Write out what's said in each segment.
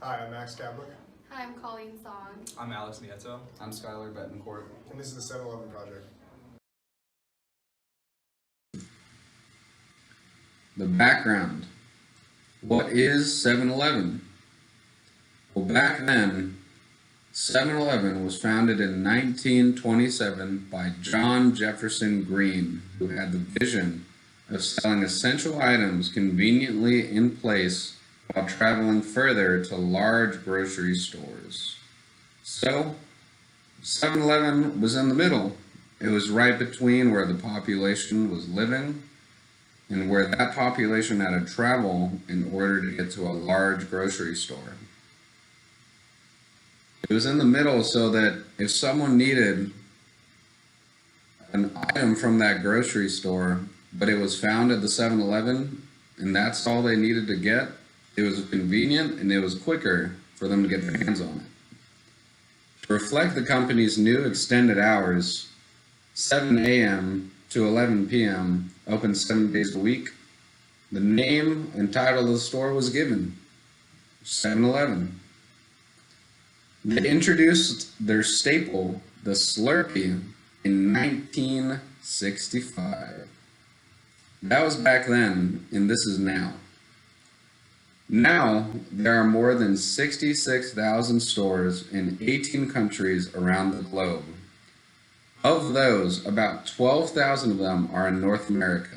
Hi, I'm Max Kablik, Hi, I'm Colleen Song. I'm Alex Nieto. I'm Skylar Betancourt. and this is the 7-Eleven Project. The background. What is 7-Eleven? Well, back then, 7-Eleven was founded in 1927 by John Jefferson Green, who had the vision of selling essential items conveniently in place while traveling further to large grocery stores. So, 7-Eleven was in the middle. It was right between where the population was living and where that population had to travel in order to get to a large grocery store. It was in the middle so that if someone needed an item from that grocery store, but it was found at the 7-Eleven, and that's all they needed to get, it was convenient and it was quicker for them to get their hands on it. To reflect the company's new extended hours, 7 a.m. to 11 p.m., open 7 days a week, the name and title of the store was given, 7-Eleven. They introduced their staple, the Slurpee, in 1965. That was back then, and this is now. Now, there are more than 66,000 stores in 18 countries around the globe. Of those, about 12,000 of them are in North America.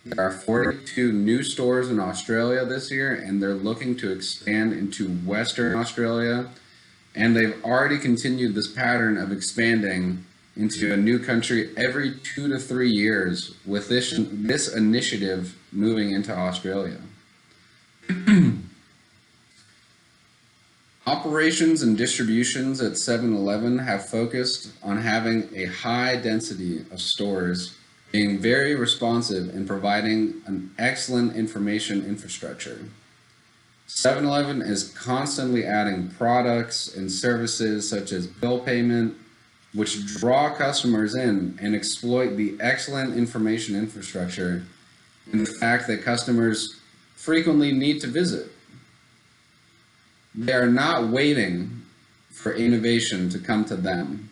There are 42 new stores in Australia this year, and they're looking to expand into Western Australia. And they've already continued this pattern of expanding into a new country every 2 to 3 years, with this initiative moving into Australia. Operations and distributions at 7-Eleven have focused on having a high density of stores, being very responsive and providing an excellent information infrastructure. 7-Eleven is constantly adding products and services such as bill payment, which draw customers in and exploit the excellent information infrastructure and the fact that customers frequently need to visit. They are not waiting for innovation to come to them.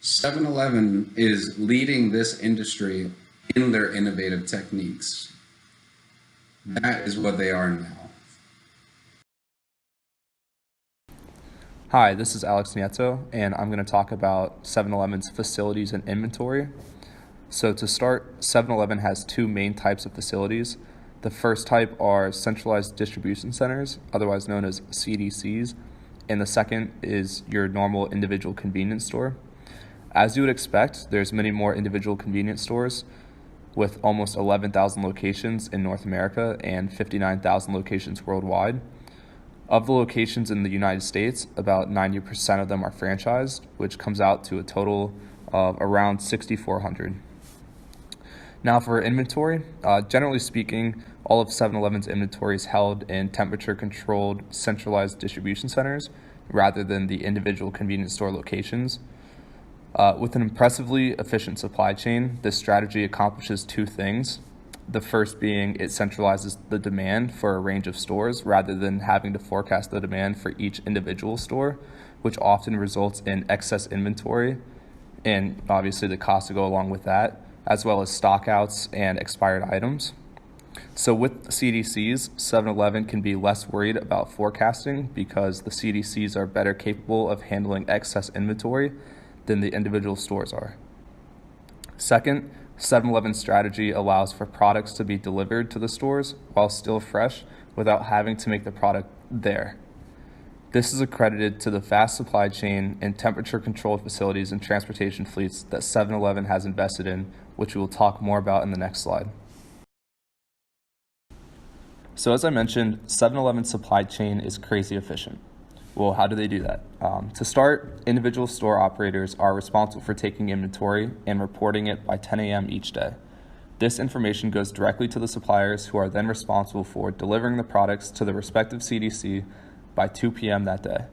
7-Eleven is leading this industry in their innovative techniques. That is what they are now. Hi, this is Alex Nieto, and I'm going to talk about 7-Eleven's facilities and inventory. So to start, 7-Eleven has two main types of facilities. The first type are centralized distribution centers, otherwise known as CDCs, and the second is your normal individual convenience store. As you would expect, there's many more individual convenience stores with almost 11,000 locations in North America and 59,000 locations worldwide. Of the locations in the United States, about 90% of them are franchised, which comes out to a total of around 6,400. Now for inventory, generally speaking, all of 7-Eleven's inventory is held in temperature-controlled centralized distribution centers rather than the individual convenience store locations. With an impressively efficient supply chain, this strategy accomplishes two things. The first being it centralizes the demand for a range of stores rather than having to forecast the demand for each individual store, which often results in excess inventory and obviously the cost to go along with that, as well as stockouts and expired items. So with CDCs, 7-Eleven can be less worried about forecasting because the CDCs are better capable of handling excess inventory than the individual stores are. Second, 7-Eleven's strategy allows for products to be delivered to the stores while still fresh without having to make the product there. This is accredited to the fast supply chain and temperature-controlled facilities and transportation fleets that 7-Eleven has invested in, which we will talk more about in the next slide. So as I mentioned, 7-Eleven's supply chain is crazy efficient. Well, how do they do that? To start, individual store operators are responsible for taking inventory and reporting it by 10 a.m. each day. This information goes directly to the suppliers, who are then responsible for delivering the products to the respective CDC by 2 p.m. that day.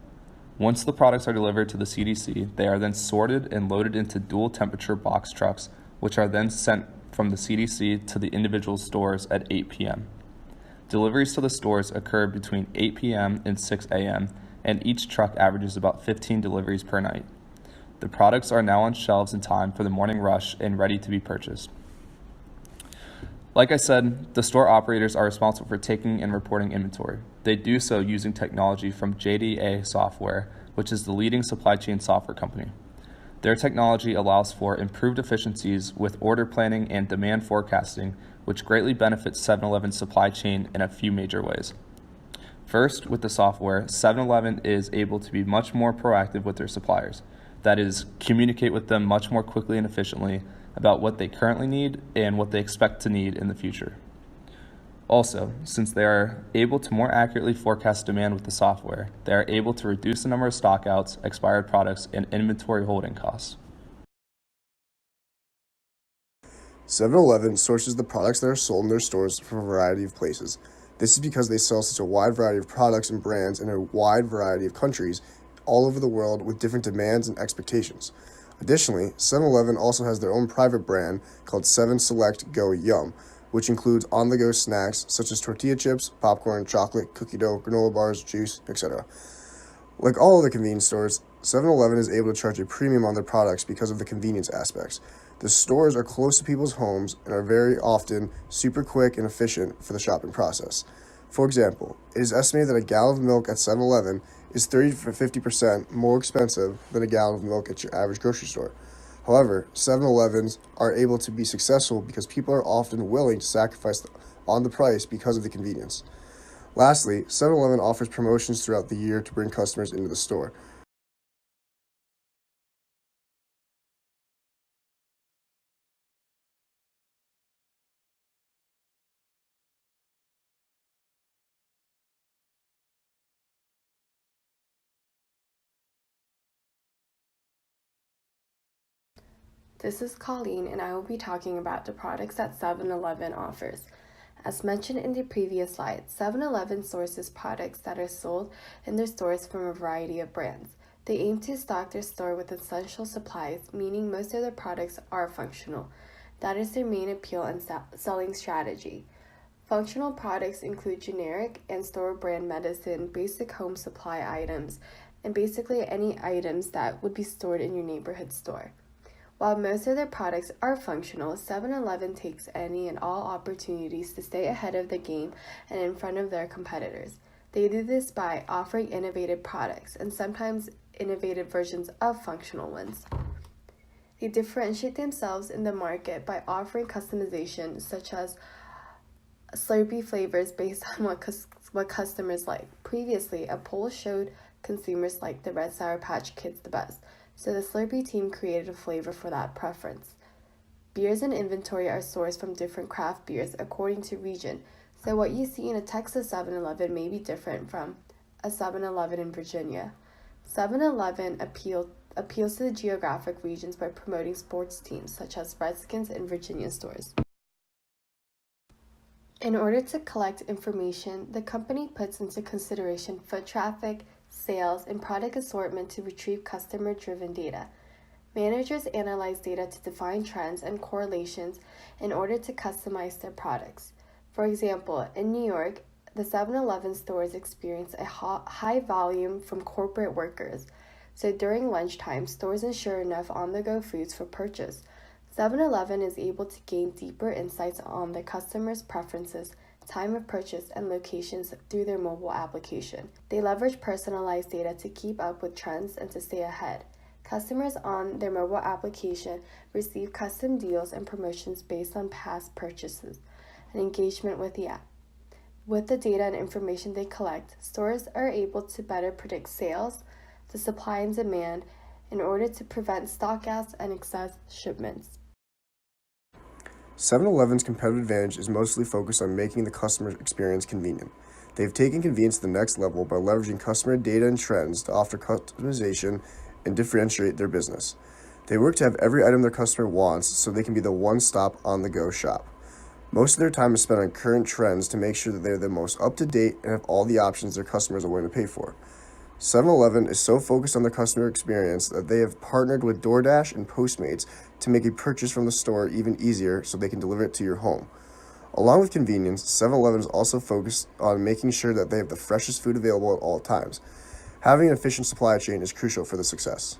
Once the products are delivered to the CDC, they are then sorted and loaded into dual temperature box trucks, which are then sent from the CDC to the individual stores at 8 p.m. Deliveries to the stores occur between 8 p.m. and 6 a.m., and each truck averages about 15 deliveries per night. The products are now on shelves in time for the morning rush and ready to be purchased. Like I said, the store operators are responsible for taking and reporting inventory. They do so using technology from JDA Software, which is the leading supply chain software company. Their technology allows for improved efficiencies with order planning and demand forecasting, which greatly benefits 7-Eleven's supply chain in a few major ways. First, with the software, 7-Eleven is able to be much more proactive with their suppliers. That is, communicate with them much more quickly and efficiently about what they currently need and what they expect to need in the future. Also, since they are able to more accurately forecast demand with the software, they are able to reduce the number of stockouts, expired products, and inventory holding costs. 7-Eleven sources the products that are sold in their stores from a variety of places. This is because they sell such a wide variety of products and brands in a wide variety of countries all over the world with different demands and expectations. Additionally, 7-Eleven also has their own private brand called 7 Select Go Yum, which includes on-the-go snacks such as tortilla chips, popcorn, chocolate, cookie dough, granola bars, juice, etc. Like all other convenience stores, 7-Eleven is able to charge a premium on their products because of the convenience aspects. The stores are close to people's homes and are very often super quick and efficient for the shopping process. For example, it is estimated that a gallon of milk at 7-Eleven is 30 to 50% more expensive than a gallon of milk at your average grocery store. However, 7-Elevens are able to be successful because people are often willing to sacrifice on the price because of the convenience. Lastly, 7-Eleven offers promotions throughout the year to bring customers into the store. This is Colleen, and I will be talking about the products that 7-Eleven offers. As mentioned in the previous slide, 7-Eleven sources products that are sold in their stores from a variety of brands. They aim to stock their store with essential supplies, meaning most of their products are functional. That is their main appeal and selling strategy. Functional products include generic and store brand medicine, basic home supply items, and basically any items that would be stored in your neighborhood store. While most of their products are functional, 7-Eleven takes any and all opportunities to stay ahead of the game and in front of their competitors. They do this by offering innovative products and sometimes innovative versions of functional ones. They differentiate themselves in the market by offering customization such as Slurpee flavors based on what customers like. Previously, a poll showed consumers liked the Red Sour Patch Kids the best, so the Slurpee team created a flavor for that preference. Beers in inventory are sourced from different craft beers according to region, so what you see in a Texas 7-Eleven may be different from a 7-Eleven in Virginia. 7-Eleven appeals to the geographic regions by promoting sports teams such as Redskins and Virginia stores. In order to collect information, the company puts into consideration foot traffic, sales, and product assortment to retrieve customer-driven data. Managers analyze data to define trends and correlations in order to customize their products. For example, in New York, the 7-Eleven stores experience a high volume from corporate workers, so during lunchtime, stores ensure enough on-the-go foods for purchase. 7-Eleven is able to gain deeper insights on their customers' preferences, time of purchase, and locations through their mobile application. They leverage personalized data to keep up with trends and to stay ahead. Customers on their mobile application receive custom deals and promotions based on past purchases and engagement with the app. With the data and information they collect, stores are able to better predict sales, the supply and demand, in order to prevent stockouts and excess shipments. 7-Eleven's competitive advantage is mostly focused on making the customer experience convenient. They've taken convenience to the next level by leveraging customer data and trends to offer customization and differentiate their business. They work to have every item their customer wants so they can be the one-stop on-the-go shop. Most of their time is spent on current trends to make sure that they're the most up-to-date and have all the options their customers are willing to pay for. 7-Eleven is so focused on their customer experience that they have partnered with DoorDash and Postmates to make a purchase from the store even easier so they can deliver it to your home. Along with convenience, 7-Eleven is also focused on making sure that they have the freshest food available at all times. Having an efficient supply chain is crucial for the success.